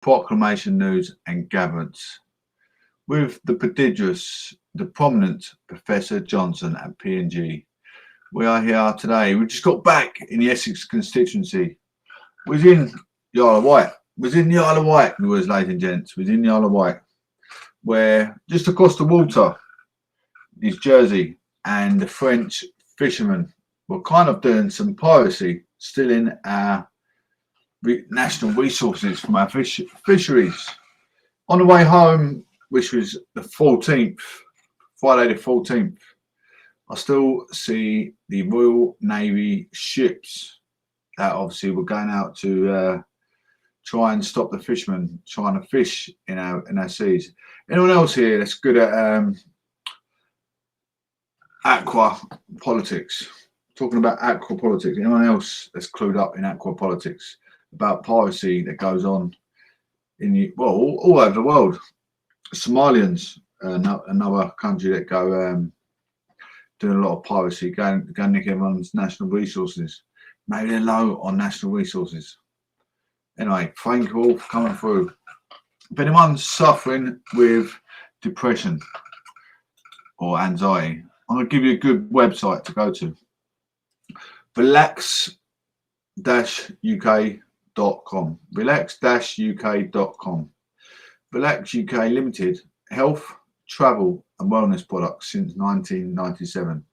Proclamation News and Gatherence with the prominent Professor Johnson at P&G. We are here today. We just got back in the Essex constituency. We was in the Isle of Wight. We was, ladies and gents. We was in the Isle of Wight, where just across the water is Jersey, and the French fishermen were kind of doing some piracy, stealing our national resources from our fisheries. On the way home, which was the 14th, Friday the 14th, I still see the Royal Navy ships that obviously were going out to try and stop the fishermen trying to fish in our seas. Anyone else here that's good at aqua politics? Talking about aqua politics. Anyone else that's clued up in aqua politics about piracy that goes on in all over the world? Somalians, another country that go doing a lot of piracy, going nick everyone's national resources. Maybe they're low on national resources. Anyway, thank you all for coming through. If anyone's suffering with depression or anxiety, I'm going to give you a good website to go to. Relax-UK.com. Relax-UK.com. Relax UK Limited, health, travel and wellness products since 1997.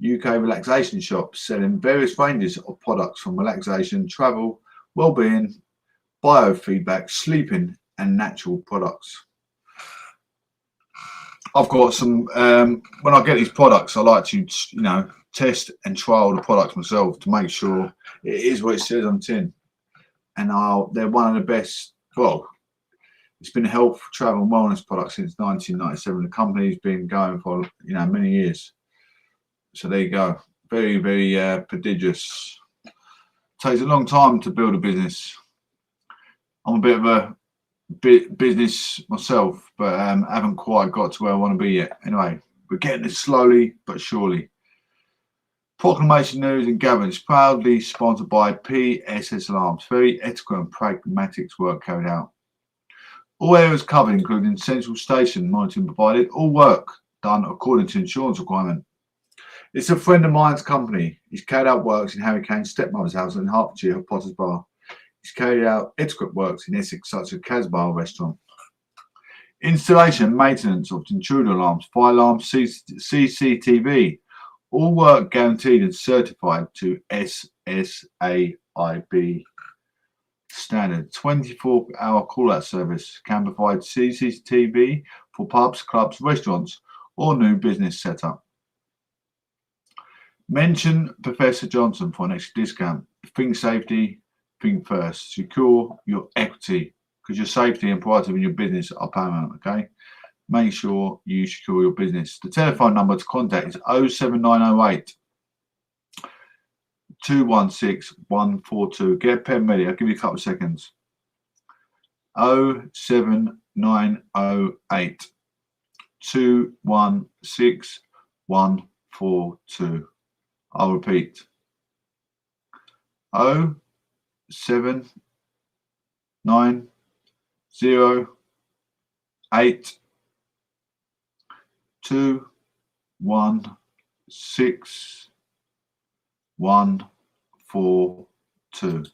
UK relaxation shops selling various ranges of products from relaxation, travel, well-being, biofeedback, sleeping and natural products. I've got some, when I get these products, I like to, test and trial the products myself to make sure it is what it says on tin. And they're one of the best. Well, it's been a health, travel and wellness product since 1997. The company's been going for many years. So there you go. Very, very prodigious. Takes a long time to build a business. I'm a bit of a business myself, but haven't quite got to where I want to be yet. Anyway, we're getting it slowly but surely. Proclamation News and Gatherence, proudly sponsored by PSS Alarms. Very ethical and pragmatic work carried out. All areas covered, including central station monitoring provided. All work done according to insurance requirement. It's a friend of mine's company. He's carried out works in Harry Kane's stepmother's house in Hertfordshire, Potter's Bar. He's carried out etiquette works in Essex, such as Casbah restaurant. Installation, maintenance of intruder alarms, fire alarms, CCTV. All work guaranteed and certified to SSAIB standard. 24-hour call-out service can provide CCTV for pubs, clubs, restaurants, or new business setup. Mention Professor Johnson for an extra discount. Think safety, think first. Secure your equity, because your safety and priority in your business are paramount. Okay, make sure you secure your business. The telephone number to contact is 07908 216 142. Get a pen ready. I'll give you a couple of seconds. 07908 216 142. I'll repeat. 07908 216 142.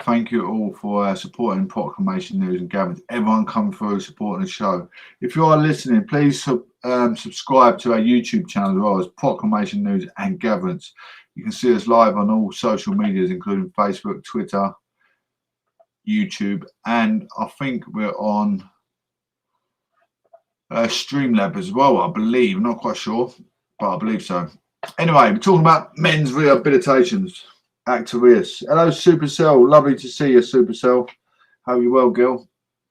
Thank you all for supporting Proclamation News and Gatherence. Everyone come through supporting the show. If you are listening, please subscribe to our YouTube channel as well as Proclamation News and Gatherence. You can see us live on all social medias, including Facebook, Twitter, YouTube, and I think we're on Streamlab as well, I believe. I'm not quite sure, but I believe so. Anyway, we're talking about men's rehabilitations. Actus Reus. Hello, Supercell. Lovely to see you, Supercell. Hope you're well, Gil.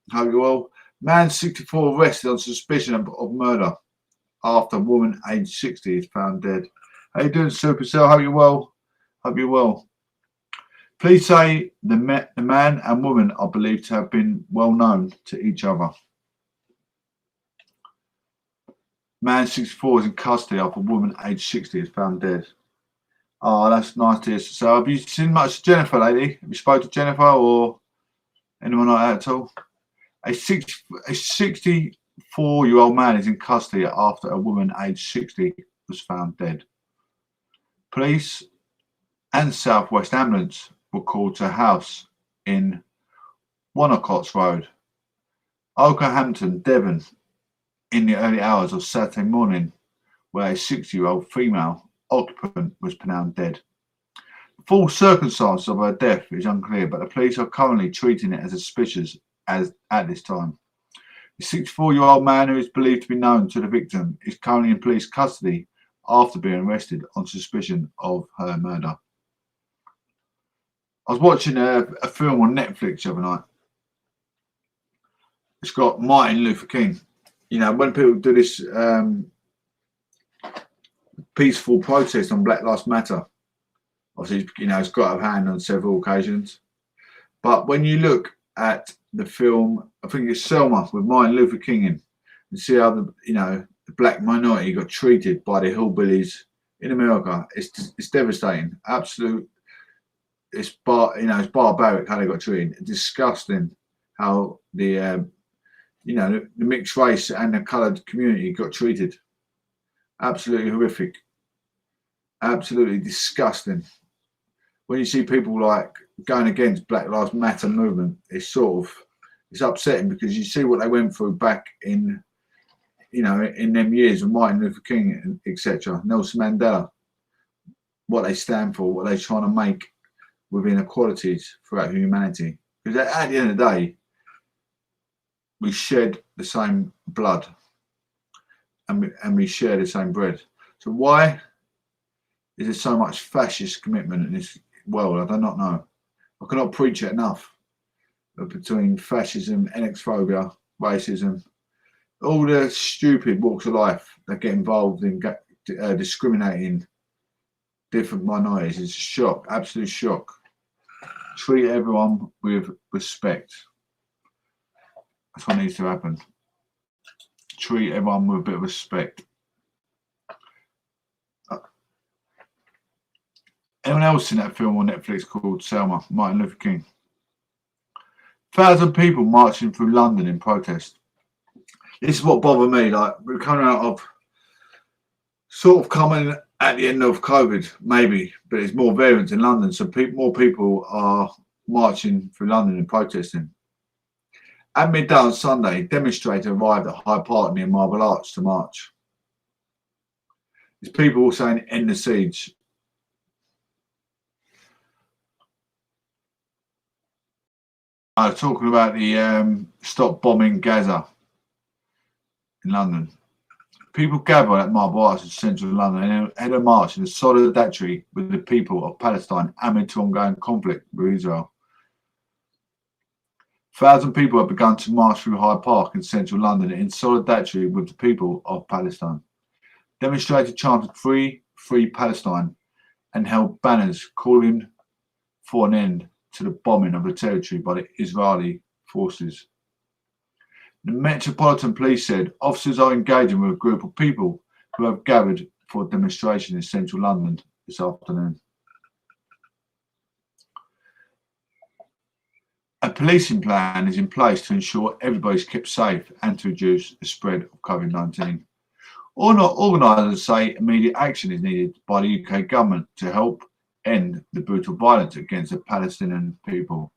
Hope you're well. Man 64 arrested on suspicion of murder after woman aged 60 is found dead. How you doing, Supercell? Hope you're well. Hope you're well. Please say the man and woman are believed to have been well known to each other. Man 64 is in custody after woman aged 60 is found dead. Oh, that's nice to hear. So have you seen much of Jennifer lately? Have you spoken to Jennifer or Anyone like that at all? A 64-year-old man is in custody after a woman aged 60 was found dead. Police and South West Ambulance were called to a house in Wanacotts Road, Okehampton, Devon, in the early hours of Saturday morning, where a 60-year-old female occupant was pronounced dead. The full circumstances of her death is unclear, but the police are currently treating it as suspicious at this time. The 64-year-old man, who is believed to be known to the victim, is currently in police custody after being arrested on suspicion of her murder. I was watching a film on Netflix the other night. It's got Martin Luther King. You know, when people do this peaceful protest on Black Lives Matter, obviously, you know, it's got a hand on several occasions. But when you look at the film, I think it's Selma with Martin Luther King in, and see how the black minority got treated by the hillbillies in America. It's devastating. Absolute. It's barbaric how they got treated. It's disgusting how the mixed race and the coloured community got treated. Absolutely horrific. Absolutely disgusting. When you see people like going against Black Lives Matter movement, it's upsetting, because you see what they went through back in them years with Martin Luther King, etc. Nelson Mandela, what they stand for, what they're trying to make with inequalities throughout humanity. Because at the end of the day, we shed the same blood and we share the same bread. So why is there so much fascist commitment in this world? I do not know. I cannot preach it enough. Between fascism, xenophobia, racism, all the stupid walks of life that get involved in discriminating different minorities is a shock, absolute shock. Treat everyone with respect. That's what needs to happen. Treat everyone with a bit of respect. Anyone else seen that film on Netflix called Selma, Martin Luther King? 1,000 people marching through London in protest. This is what bothered me. Like, we're coming out of coming at the end of COVID, maybe, but it's more variants in London, so more people are marching through London and protesting. At midday on Sunday, demonstrators arrived at Hyde Park near Marble Arch to march. There's people all saying end the siege. I was talking about the stop bombing Gaza in London. People gathered at Marble Arch in central London and had a march in solidarity with the people of Palestine amid ongoing conflict with Israel. 1,000 people have begun to march through Hyde Park in central London in solidarity with the people of Palestine. Demonstrators chanted "Free, Free Palestine" and held banners calling for an end to the bombing of the territory by the Israeli forces. The Metropolitan Police said officers are engaging with a group of people who have gathered for a demonstration in central London this afternoon. A policing plan is in place to ensure everybody is kept safe and to reduce the spread of COVID-19. Organisers say immediate action is needed by the UK government to help end the brutal violence against the Palestinian people.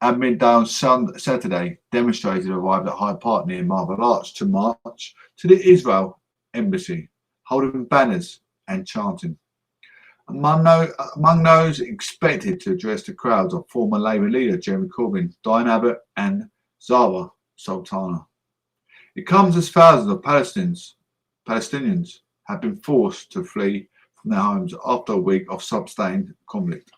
At midday on Saturday, demonstrators arrived at Hyde Park near Marble Arch to march to the Israel embassy, holding banners and chanting. Among those expected to address the crowds are former Labour leader Jeremy Corbyn, Diane Abbott and Zahra Sultana. It comes as thousands of Palestinians have been forced to flee from their homes after a week of sustained conflict.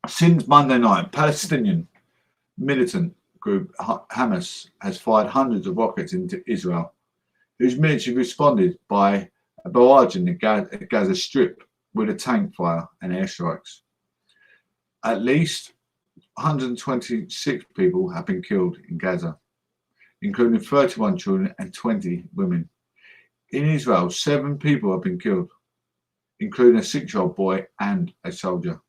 Since Monday night, Palestinian militant group Hamas has fired hundreds of rockets into Israel, whose military responded by barraging the Gaza Strip with a tank fire and airstrikes. At least 126 people have been killed in Gaza, including 31 children and 20 women. In Israel, 7 people have been killed, including a 6-year-old boy and a soldier.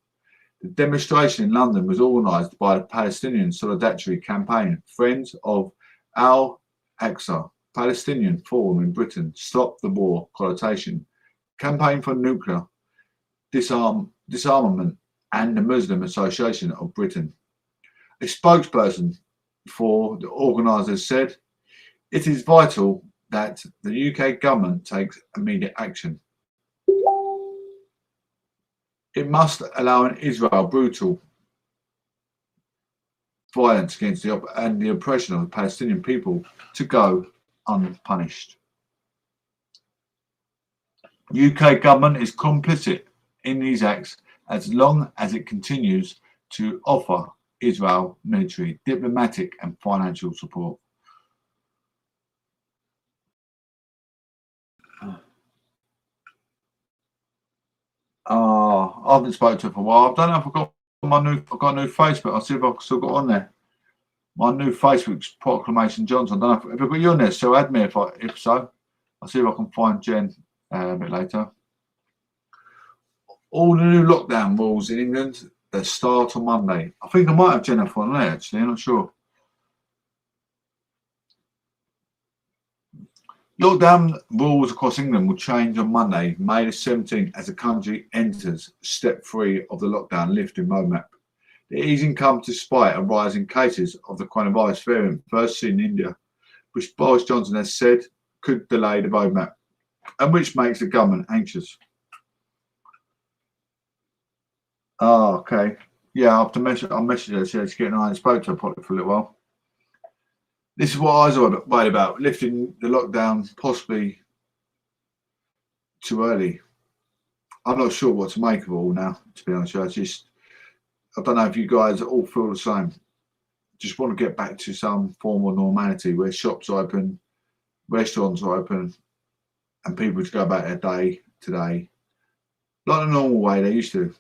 The demonstration in London was organised by the Palestinian Solidarity Campaign, Friends of Al-Aqsa, Palestinian Forum in Britain, Stop the War, Connotation, Campaign for Nuclear Disarmament, and the Muslim Association of Britain. A spokesperson for the organisers said, "It is vital that the UK government takes immediate action. It must allow an Israel brutal violence against the oppression of the Palestinian people to go unpunished. UK government is complicit in these acts as long as it continues to offer Israel military, diplomatic and financial support." I haven't spoken to her for a while. I don't know if I've got a new Facebook. I'll see if I've still got on there. My new Facebook's Proclamation Johnson. I don't know if I've got you on there, so add me if so. I'll see if I can find Jen a bit later. All the new lockdown rules in England, they start on Monday. I think I might have Jennifer on there actually, I'm not sure. Lockdown rules across England will change on Monday, May the 17th, as the country enters step 3 of the lockdown lifting roadmap. The easing comes despite a rise in cases of the coronavirus variant first seen in India, which Boris Johnson has said could delay the roadmap, and which makes the government anxious. Oh, okay. Yeah, I'll message her. She's getting on. I spoke to her probably for a little while. This is what I was worried about, lifting the lockdown possibly too early. I'm not sure what to make of it all now, to be honest with you. I don't know if you guys all feel the same. Just want to get back to some form of normality where shops are open, restaurants are open, and people to go about their day today like the normal way they used to.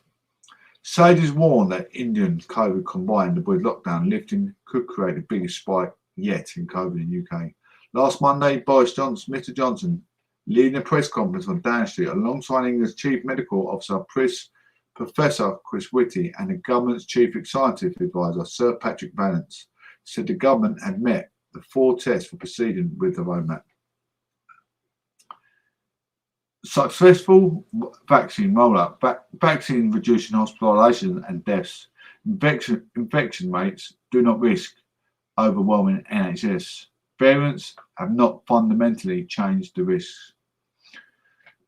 Sages warn that Indian COVID combined with lockdown lifting could create the biggest spike yet in COVID in the UK. Last Monday, Mr. Johnson, leading a press conference on Downing Street alongside England's Chief Medical Officer, Professor Chris Whitty, and the government's Chief Scientific Advisor, Sir Patrick Vallance, said the government had met the 4 tests for proceeding with the roadmap. Successful vaccine rollout, vaccine reducing hospitalisation and deaths, infection rates do not risk overwhelming NHS. Variants have not fundamentally changed the risks.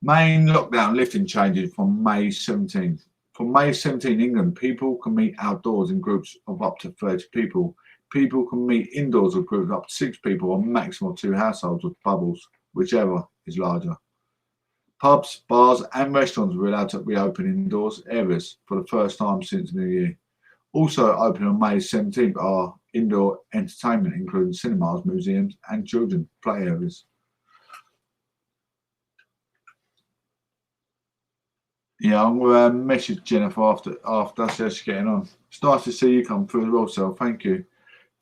Main lockdown lifting changes from May 17. From May 17, England, people can meet outdoors in groups of up to 30 people. People can meet indoors with groups of up to 6 people, or maximum 2 households with bubbles, whichever is larger. Pubs, bars and restaurants were allowed to reopen indoors areas for the first time since New Year. Also open on May 17th are indoor entertainment, including cinemas, museums and children's play areas. Yeah, I'm going to message Jennifer after so she's getting on. It's nice to see you come through as well, so thank you.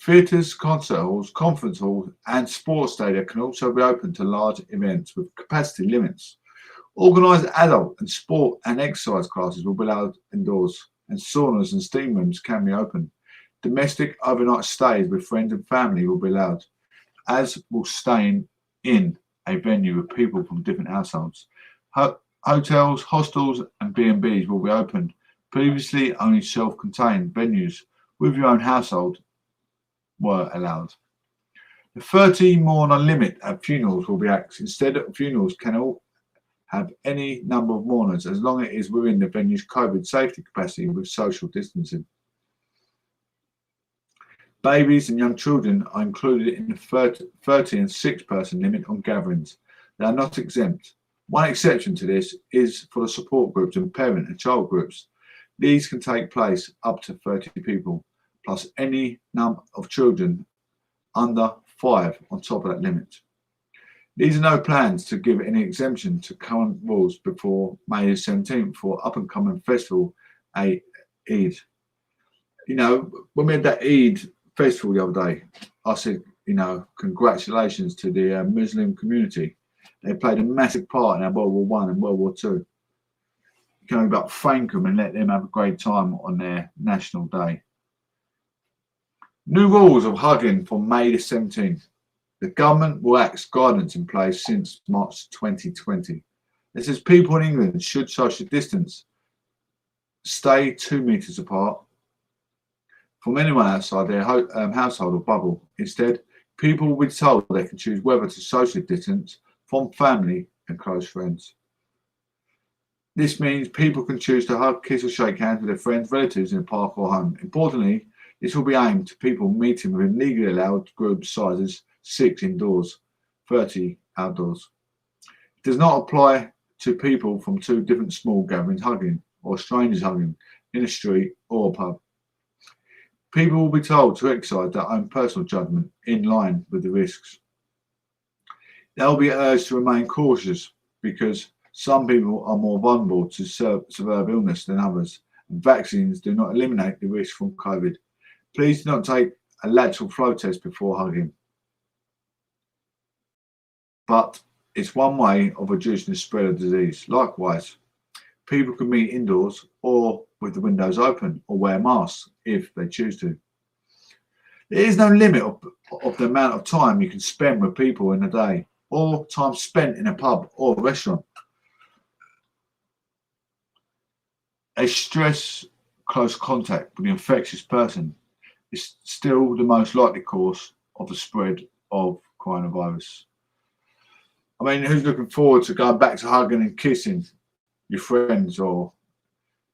Theatres, concert halls, conference halls and sports stadia can also be open to large events with capacity limits. Organised adult and sport and exercise classes will be allowed indoors, and saunas and steam rooms can be open. Domestic overnight stays with friends and family will be allowed, as will staying in a venue with people from different households. Hotels, hostels and B&Bs will be open. Previously, only self-contained venues with your own household were allowed. The 30 mourner limit at funerals will be axed. Instead, funerals can all have any number of mourners as long as it is within the venue's COVID safety capacity with social distancing. Babies and young children are included in the 30 and 6-person limit on gatherings. They are not exempt. One exception to this is for the support groups and parent and child groups. These can take place up to 30 people, plus any number of children under 5 on top of that limit. These are no plans to give any exemption to current rules before May 17th for up-and-coming festival Eid. You know, when we had that Eid festival the other day, I said, you know, congratulations to the Muslim community. They played a massive part in our World War I and World War II. can only but thank them and let them have a great time on their National Day. New rules of hugging from May the 17th. The government will act guidance in place since March 2020. It says people in England should social distance, stay 2 metres apart from anyone outside their household or bubble. Instead, people will be told they can choose whether to socially distance from family and close friends. This means people can choose to hug, kiss or shake hands with their friends, relatives in a park or home. Importantly, this will be aimed to people meeting within legally allowed group sizes, 6 indoors, 30 outdoors. It does not apply to people from 2 different small gatherings hugging or strangers hugging in a street or a pub. People will be told to exercise their own personal judgment in line with the risks. They'll be urged to remain cautious because some people are more vulnerable to severe illness than others, and vaccines do not eliminate the risk from COVID. Please do not take a lateral flow test before hugging. But it's one way of reducing the spread of disease. Likewise, people can meet indoors or with the windows open or wear masks if they choose to. There is no limit of the amount of time you can spend with people in a day or time spent in a pub or a restaurant. A stress close contact with an infectious person is still the most likely cause of the spread of coronavirus. I mean, who's looking forward to going back to hugging and kissing your friends or,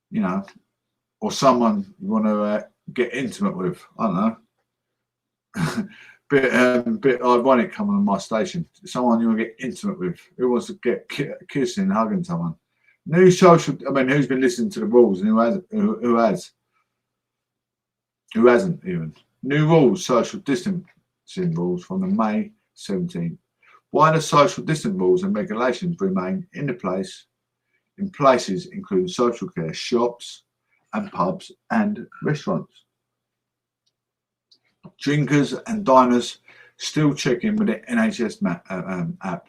you know, or someone you want to get intimate with? I don't know. bit ironic coming on my station. Someone you want to get intimate with. Who wants to get kissing and hugging someone? New social. I mean, who's been listening to the rules and who hasn't even? New rules, social distancing rules from the May 17th. Why do social distance rules and regulations remain in places including social care, shops and pubs and restaurants? Drinkers and diners still check in with the NHS app.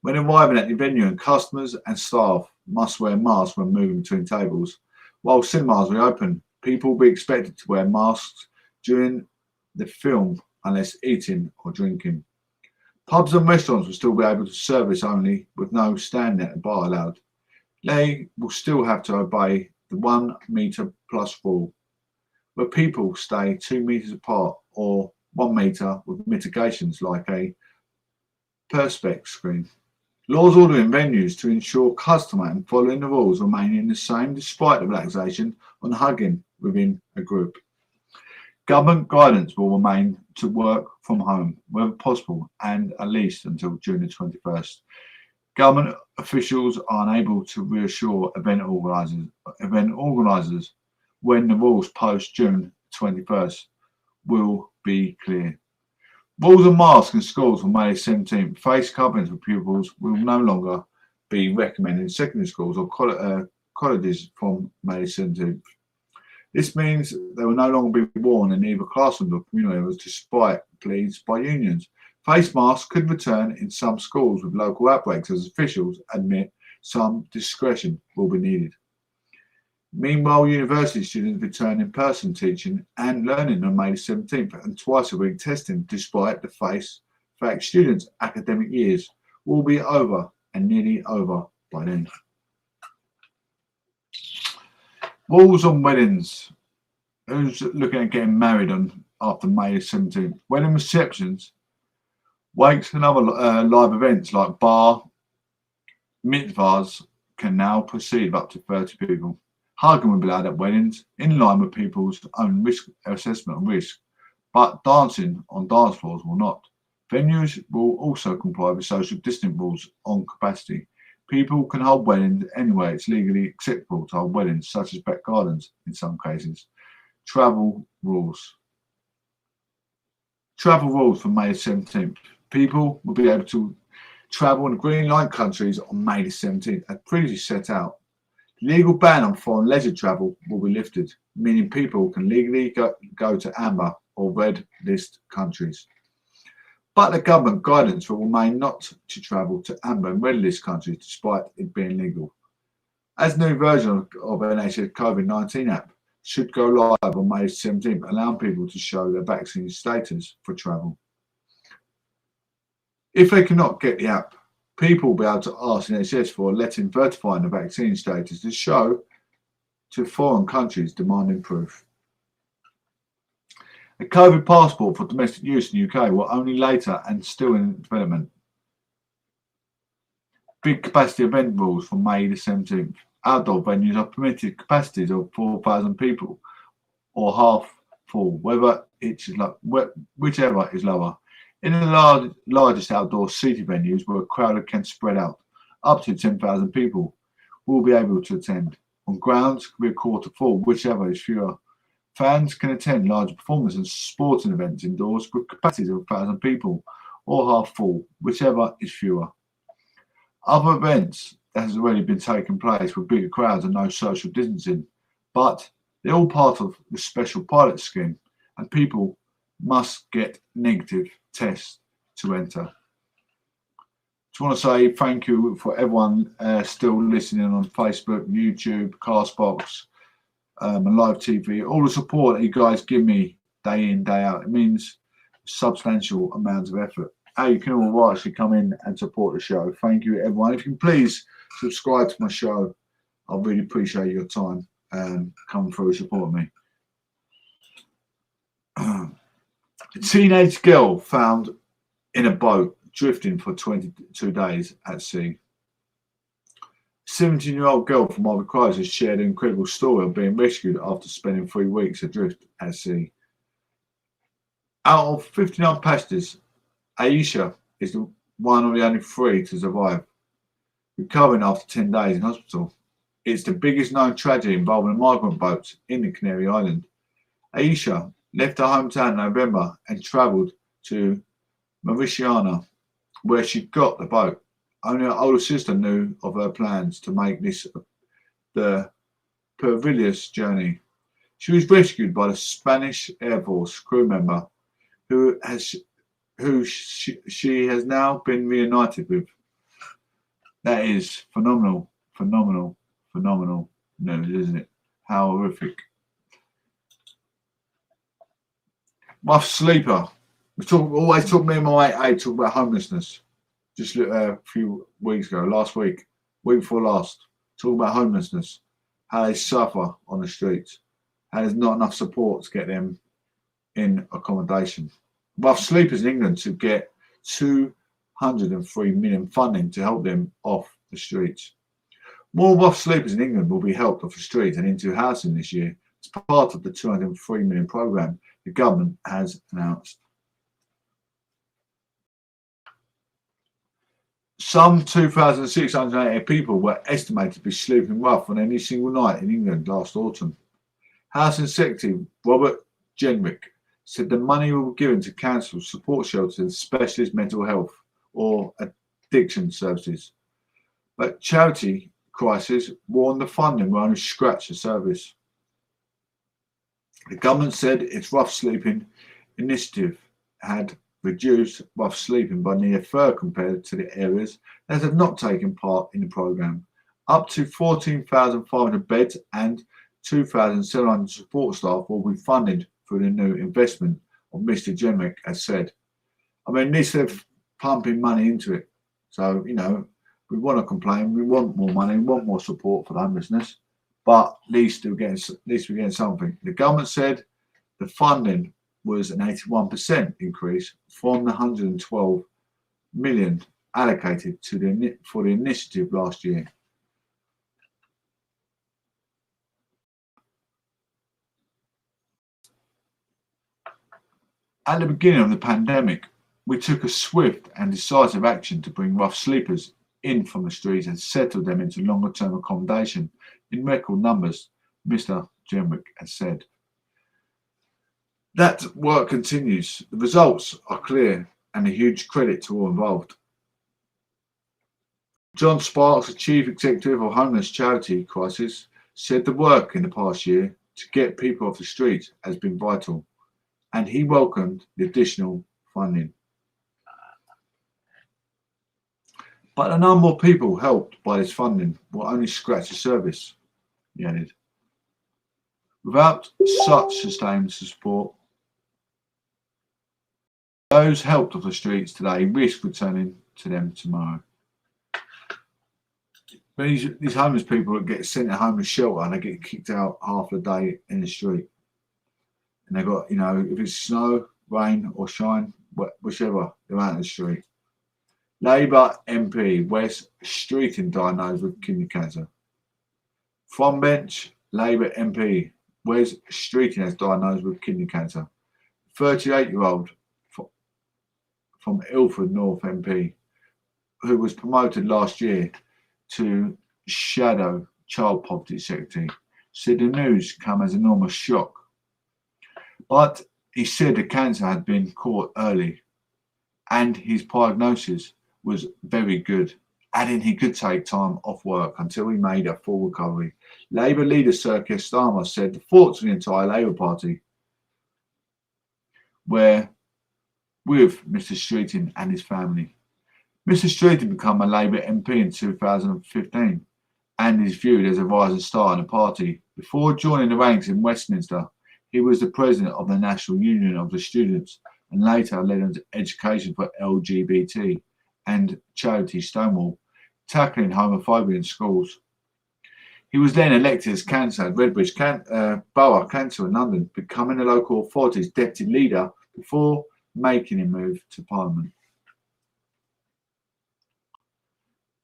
When arriving at the venue, and customers and staff must wear masks when moving between tables. While cinemas reopen, people will be expected to wear masks during the film unless eating or drinking. Pubs and restaurants will still be able to service only with no standing at the bar allowed. They will still have to obey the 1 metre plus rule, where people stay 2 metres apart or 1 metre with mitigations like a perspex screen. Laws ordering venues to ensure customer and following the rules remaining the same despite the relaxation on hugging within a group. Government guidance will remain to work from home wherever possible and at least until June the 21st. Government officials are unable to reassure event organisers when the rules post June 21st will be clear. Rules on masks in schools from May 17th. Face coverings for pupils will no longer be recommended in secondary schools or colleges from May 17th. This means they will no longer be worn in either classrooms or community areas despite pleas by unions. Face masks could return in some schools with local outbreaks as officials admit some discretion will be needed. Meanwhile, university students return in person teaching and learning on May 17th and twice a week testing despite the fact students' academic years will be over and nearly over by then. Rules on weddings. Who's looking at getting married after May 17th? Wedding receptions, wakes and other live events like bar, mitzvahs can now proceed up to 30 people. Hugging will be allowed at weddings in line with people's own risk assessment of risk, but dancing on dance floors will not. Venues will also comply with social distancing rules on capacity. People can hold weddings anywhere it's legally acceptable to hold weddings, such as back gardens in some cases. Travel rules. Travel rules for May 17th. People will be able to travel in the green light countries on May 17th, as previously set out. The legal ban on foreign leisure travel will be lifted, meaning people can legally go to amber or red list countries. But the government guidance will remain not to travel to amber and red list countries despite it being legal. As new version of NHS COVID-19 app should go live on May 17th, allowing people to show their vaccine status for travel. If they cannot get the app, people will be able to ask NHS for a letter verifying the vaccine status to show to foreign countries demanding proof. A COVID passport for domestic use in the UK will only later and still in development. Big capacity event rules from May the 17th. Outdoor venues are permitted capacities of 4,000 people or half full, whichever is lower. In the largest outdoor seating venues where a crowd can spread out, up to 10,000 people will be able to attend. On grounds, can be a quarter full, whichever is fewer. Fans can attend large performance and sporting events indoors with capacities of 1,000 people or half full, whichever is fewer. Other events that has already been taking place with bigger crowds and no social distancing, but they're all part of the special pilot scheme and people must get negative tests to enter. Just want to say thank you for everyone still listening on Facebook, YouTube, Castbox, and live TV. All the support that you guys give me day in, day out. It means substantial amounts of effort. You can all actually come in and support the show. Thank you, everyone. If you can please subscribe to my show, I really appreciate your time coming through and supporting me. A teenage girl found in a boat drifting for 22 days at sea. 17-year-old girl from Ivory Coast has shared an incredible story of being rescued after spending 3 weeks adrift at sea. Out of 59 passengers, Aisha is one of the only 3 to survive, recovering after 10 days in hospital. It's the biggest known tragedy involving migrant boats in the Canary Islands. Aisha left her hometown in November and travelled to Mauritius, where she got the boat. Only her older sister knew of her plans to make this the perilous journey. She was rescued by the Spanish Air Force crew member who she has now been reunited with. That is phenomenal news, isn't it? How horrific. Rough sleeper. Always talk me and my mate talk about homelessness. Just a few weeks ago, week before last, talk about homelessness, how they suffer on the streets, how there's not enough support to get them in accommodation. Rough sleepers in England to get 203 million funding to help them off the streets. More rough sleepers in England will be helped off the streets and into housing this year as part of the 203 million programme the government has announced. Some 2,680 people were estimated to be sleeping rough on any single night in England last autumn. Housing Secretary Robert Jenrick said the money will be given to council support shelters and specialist mental health or addiction services. But Charity Crisis warned the funding will only scratch the service. The government said its rough sleeping initiative had reduced rough sleeping by nearly a third compared to the areas that have not taken part in the programme. Up to 14,500 beds and 2,700 support staff will be funded through the new investment of Mr. Jenrick has said. I mean, this is pumping money into it. So, you know, we want to complain, we want more money, we want more support for the homelessness, but at least we're getting something. The government said the funding was an 81% increase from the 112 million allocated for the initiative last year. At the beginning of the pandemic, we took a swift and decisive action to bring rough sleepers in from the streets and settle them into longer-term accommodation in record numbers, Mr. Jenrick has said. That work continues. The results are clear and a huge credit to all involved. John Sparks, the Chief Executive of Homeless Charity Crisis, said the work in the past year to get people off the streets has been vital, and he welcomed the additional funding. But the number of people helped by this funding will only scratch the surface, he added. Without such sustained support, those helped off the streets today risk returning to them tomorrow. These homeless people that get sent to homeless shelter and they get kicked out half the day in the street. And they've got, if it's snow, rain or shine, whichever, they're out in the street. Labour MP Wes Streeting diagnosed with kidney cancer. From bench, Labour MP Wes Streeting has diagnosed with kidney cancer. 38-year-old from Ilford North MP, who was promoted last year to Shadow Child Poverty Secretary, said the news came as an enormous shock. But he said the cancer had been caught early and his prognosis was very good, adding he could take time off work until he made a full recovery. Labour leader Sir Keir Starmer said the thoughts of the entire Labour Party were with Mr Streeting and his family. Mr Streeting became a Labour MP in 2015 and is viewed as a rising star in the party. Before joining the ranks in Westminster, he was the president of the National Union of the Students and later led on education for LGBT and charity Stonewall, tackling homophobia in schools. He was then elected as councillor at Redbridge Borough Council in London, becoming the local authority's deputy leader before making a move to Parliament.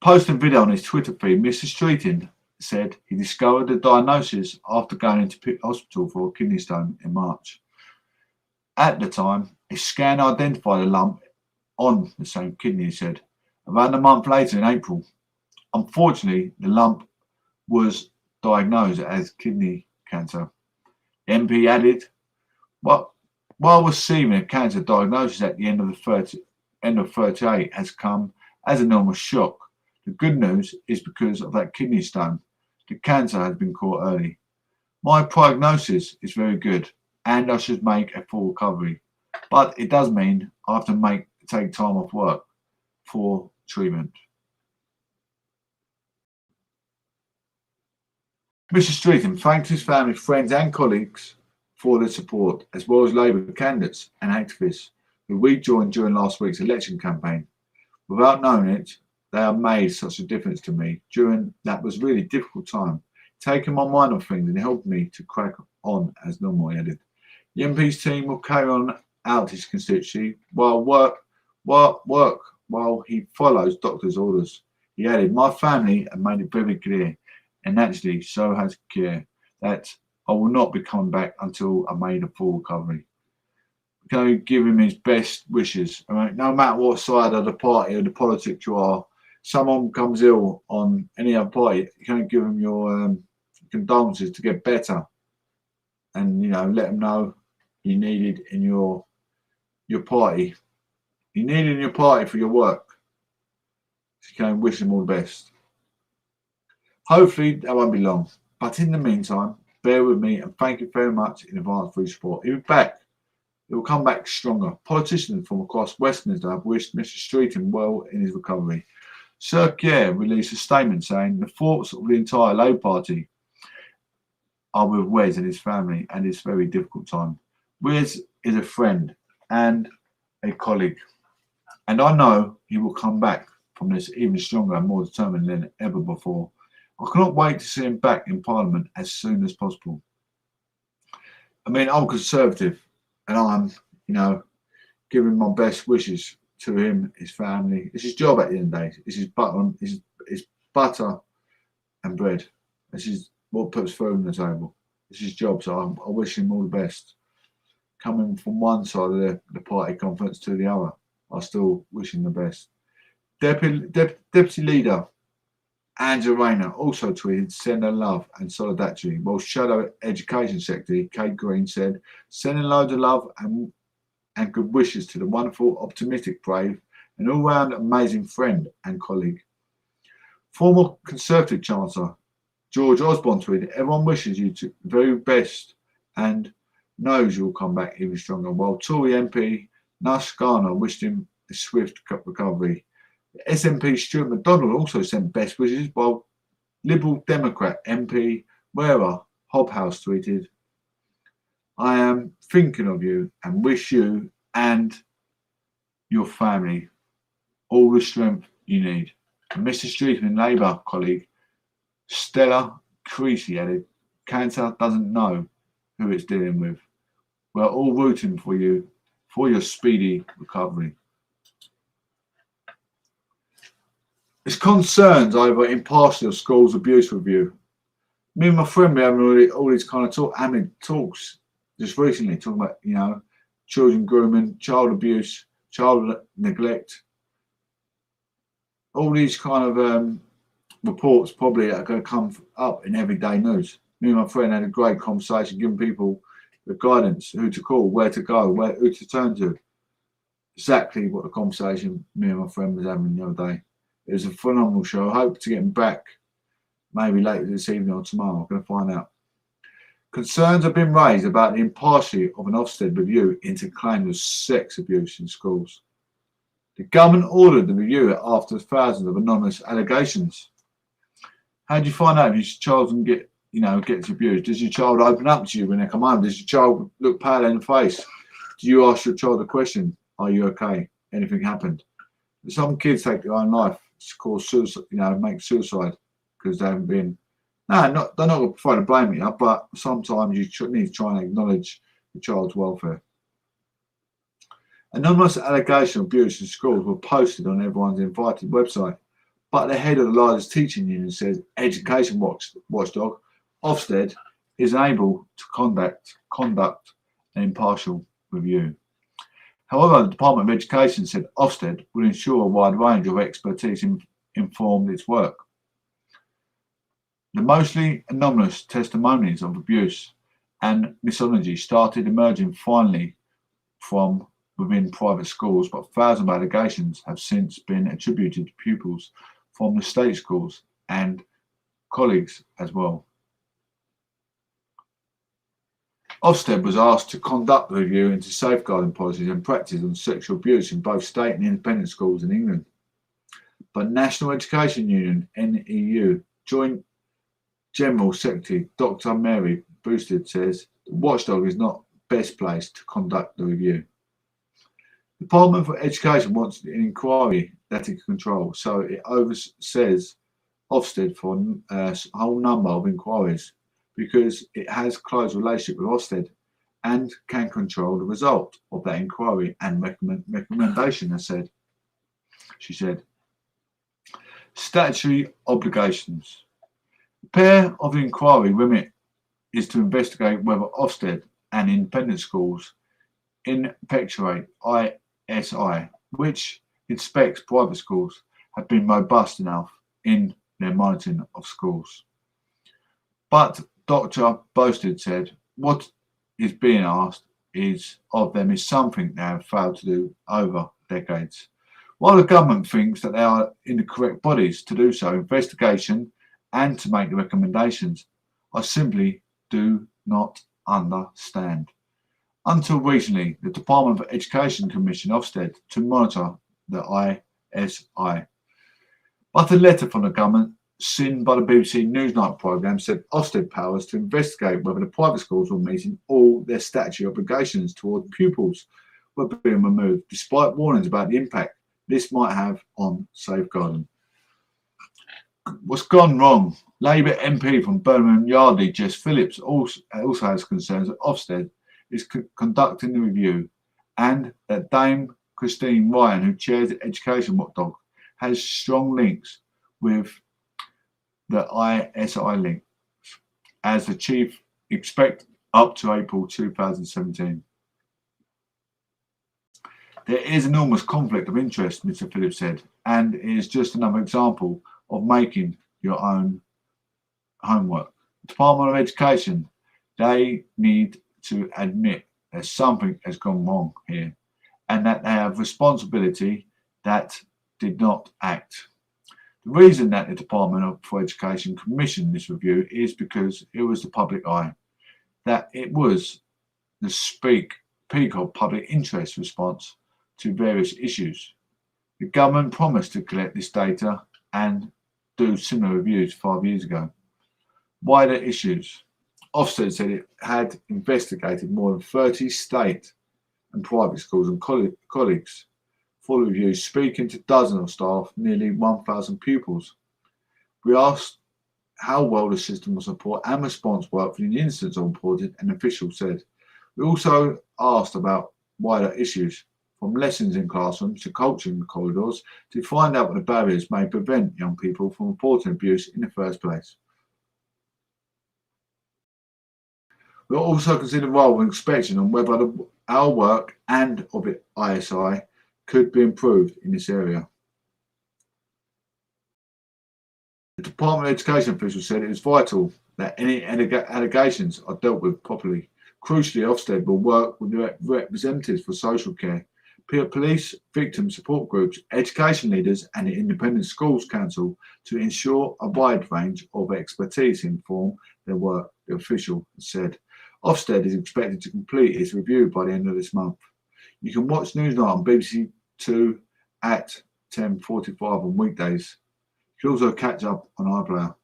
Posting video on his Twitter feed, Mr Streeting said he discovered the diagnosis after going into hospital for a kidney stone in March. At the time, a scan identified a lump on the same kidney, he said. Around a month later in April, unfortunately, the lump was diagnosed as kidney cancer. The MP added, while receiving a cancer diagnosis at the end of 38 has come as an enormous shock, the good news is because of that kidney stone, the cancer has been caught early. My prognosis is very good and I should make a full recovery, but it does mean I have to take time off work for treatment. Mr Streeting thanked his family, friends and colleagues for their support, as well as Labour candidates and activists who rejoined during last week's election campaign. Without knowing it, they have made such a difference to me during that was really difficult time, taking my mind off things and helped me to crack on as normal, he added. The MP's team will carry on out his constituency while he follows doctor's orders. He added, my family have made it very clear, and actually so has Keir, that I will not be coming back until I made a full recovery. Go give him his best wishes. All right? No matter what side of the party or the politics you are, someone becomes ill on any other party, you can give them your condolences to get better, and let them know you needed in your party. You need in your party for your work. So you can wish them all the best. Hopefully that won't be long. But in the meantime, bear with me and thank you very much in advance for your support. He'll be back. He will come back stronger. Politicians from across Westminster have wished Mr Streeting well in his recovery. Sir Keir released a statement saying the thoughts of the entire Labour Party are with Wes and his family at this very difficult time. Wes is a friend and a colleague, and I know he will come back from this even stronger and more determined than ever before. I cannot wait to see him back in Parliament as soon as possible. I mean, I'm Conservative, and I'm, giving my best wishes to him, his family. It's his job at the end of the day. It's his butter and bread. This is what puts food on the table. It's his job, so I wish him all the best. Coming from one side of the party conference to the other, I still wish him the best. Deputy Leader Angela Rayner also tweeted, sending love and solidarity, while Shadow Education Secretary Kate Green said, sending loads of love and good wishes to the wonderful, optimistic, brave and all-round amazing friend and colleague. Former Conservative Chancellor George Osborne tweeted, everyone wishes you the very best and knows you'll come back even stronger, while Tory MP Nash Garner wished him a swift recovery. SNP Stuart McDonald also sent best wishes, while Liberal Democrat MP Wera Hobhouse tweeted, "I am thinking of you and wish you and your family all the strength you need." And Mr. Streetman Labour colleague Stella Creasy added, "Cancer doesn't know who it's dealing with. We're all rooting for you for your speedy recovery." There's concerns over impartial schools abuse review. Me and my friend, we having all these kind of talks just recently, talking about, children grooming, child abuse, child neglect, all these kind of reports probably are going to come up in everyday news. Me and my friend had a great conversation, giving people the guidance, who to call, where to go, who to turn to. Exactly what the conversation me and my friend was having the other day. It was a phenomenal show. I hope to get him back maybe later this evening or tomorrow. I'm going to find out. Concerns have been raised about the impartiality of an Ofsted review into claims of sex abuse in schools. The government ordered the review after thousands of anonymous allegations. How do you find out if your child can gets abused? Does your child open up to you when they come home? Does your child look pale in the face? Do you ask your child a question? Are you okay? Anything happened? Some kids take their own life. It's called suicide, make suicide because they haven't been. They're not going to try to blame you, but sometimes you need to try and acknowledge the child's welfare. Anonymous allegations of abuse in schools were posted on Everyone's Invited website, but the head of the largest teaching union says education watchdog Ofsted is unable to conduct an impartial review. However, the Department of Education said Ofsted will ensure a wide range of expertise informed its work. The mostly anonymous testimonies of abuse and misogyny started emerging finally from within private schools, but thousands of allegations have since been attributed to pupils from the state schools and colleagues as well. Ofsted was asked to conduct a review into safeguarding policies and practice on sexual abuse in both state and independent schools in England. But National Education Union, NEU, Joint General Secretary Dr. Mary Boosted says the watchdog is not best placed to conduct the review. The Department for Education wants an inquiry that it can control, so it oversees Ofsted for a whole number of inquiries, because it has close relationship with Ofsted and can control the result of that inquiry and recommendation, she said. Statutory obligations. The pair of the inquiry remit is to investigate whether Ofsted and independent schools inspectorate ISI, which inspects private schools, have been robust enough in their monitoring of schools. But Dr. Boasted said what is being asked of them is something they have failed to do over decades. While the government thinks that they are in the correct bodies to do so, investigation and to make the recommendations, I simply do not understand. Until recently, the Department for Education commissioned Ofsted to monitor the ISI. But a letter from the government seen by the BBC Newsnight programme said Ofsted powers to investigate whether the private schools were meeting all their statutory obligations toward pupils were being removed, despite warnings about the impact this might have on safeguarding. What's gone wrong? Labour MP from Birmingham Yardley, Jess Phillips, also has concerns that Ofsted is conducting the review and that Dame Christine Ryan, who chairs the Education Watchdog, has strong links with the ISI links, as the chief expect up to April 2017. There is enormous conflict of interest, Mr. Phillips said, and it is just another example of making your own homework. The Department of Education, they need to admit that something has gone wrong here and that they have responsibility that did not act. The reason that the Department for Education commissioned this review is because it was the public eye, that it was the peak of public interest response to various issues. The government promised to collect this data and do similar reviews 5 years ago. Wider issues. Ofsted said it had investigated more than 30 state and private schools and colleagues for reviews, speaking to dozens of staff, nearly 1,000 pupils. We asked how well the system of support and response worked for the incidents reported, an official said. We also asked about wider issues, from lessons in classrooms to culture in corridors, to find out what the barriers may prevent young people from reporting abuse in the first place. We'll also consider role of inspection on whether our work and of it ISI could be improved in this area. The Department of Education official said it is vital that any allegations are dealt with properly. Crucially, Ofsted will work with the representatives for social care, police, victim support groups, education leaders and the Independent Schools Council to ensure a wide range of expertise inform their work, the official said. Ofsted is expected to complete its review by the end of this month. You can watch Newsnight on BBC 2 at 10:45 on weekdays. You can also catch up on iPlayer.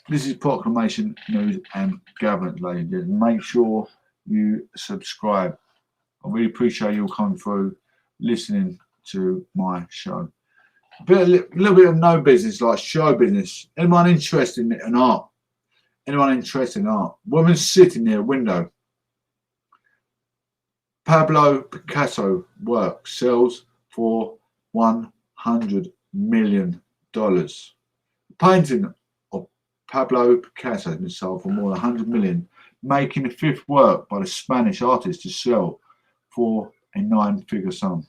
This is Proclamation News and Gatherence, ladies and gentlemen. Make sure you subscribe. I really appreciate you all coming through, listening to my show. A little bit of no business, like show business. Anyone interested in art? Anyone interested in art? Woman sitting near a window. Pablo Picasso work sells for $100 million. The painting of Pablo Picasso has been sold for more than $100 million, making the fifth work by the Spanish artist to sell for a 9-figure sum.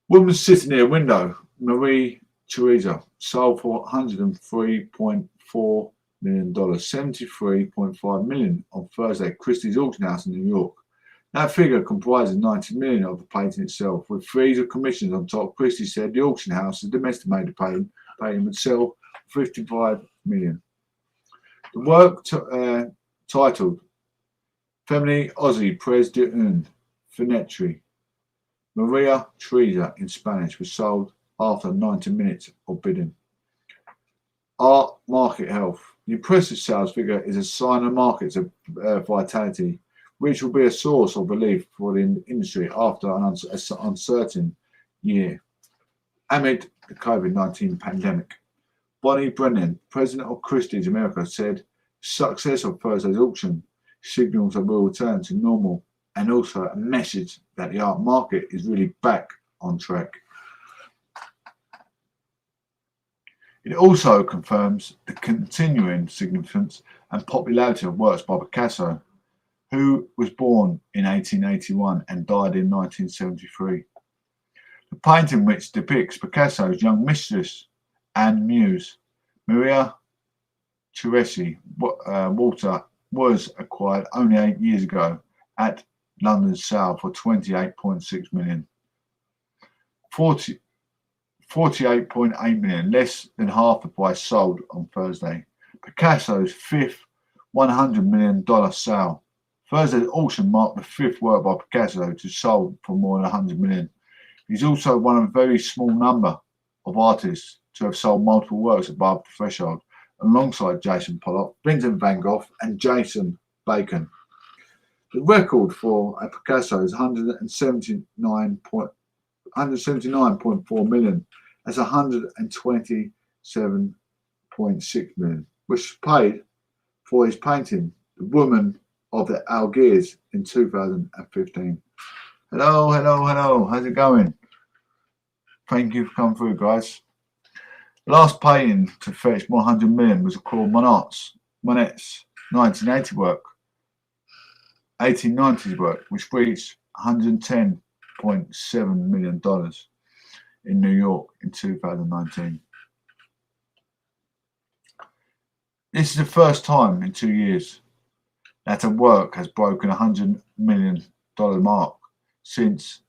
Woman sitting near a window, Marie Teresa, sold for $103.4 million, $73.5 million on Thursday at Christie's auction house in New York. That figure comprises $90 million of the painting itself, with fees of commissions on top. Christie said the auction house, the domestic-made painting, would sell $55 million. The work titled Femini Ozzy Pres de un Fenetri, Maria Teresa in Spanish, was sold after 90 minutes of bidding. Art market health. The impressive sales figure is a sign of markets of vitality, which will be a source of relief for the industry after an uncertain year amid the COVID-19 pandemic. Bonnie Brennan, president of Christie's America, said success of Thursday's auction signals that we'll return to normal and also a message that the art market is really back on track. It also confirms the continuing significance and popularity of works by Picasso, who was born in 1881 and died in 1973. The painting, which depicts Picasso's young mistress and muse, Maria Teresa Walter, was acquired only 8 years ago at London's sale for $28.6 million. 48.8 million, less than half the price sold on Thursday. Picasso's fifth $100 million sale. Thursday's auction marked the fifth work by Picasso to sold for more than $100 million. He's also one of a very small number of artists to have sold multiple works above the threshold, alongside Jason Pollock, Vincent van Gogh, and Jason Bacon. The record for a Picasso is $179.4 million. That's $127.6 million, which paid for his painting, The Woman of the Algiers, in 2015. Hello. How's it going? Thank you for coming through, guys. The last painting to fetch $100 million was Claude Monet's 1980 work, 1890s work, which reached $110.7 million in New York in 2019. This is the first time in 2 years that a work has broken $100 million mark since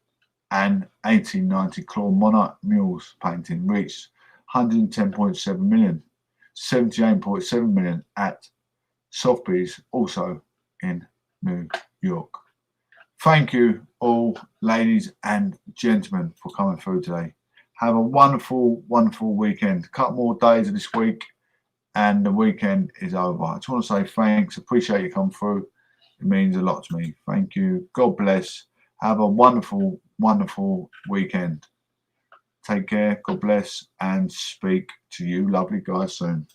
an 1890 Claude Monet Mules painting reached $110.7 million, $78.7 million at Sotheby's, also in New York. Thank you all, ladies and gentlemen, for coming through today. Have a wonderful, wonderful weekend. A couple more days of this week and the weekend is over. I just want to say thanks. Appreciate you coming through. It means a lot to me. Thank you. God bless. Have a wonderful, wonderful weekend. Take care. God bless. And speak to you lovely guys soon.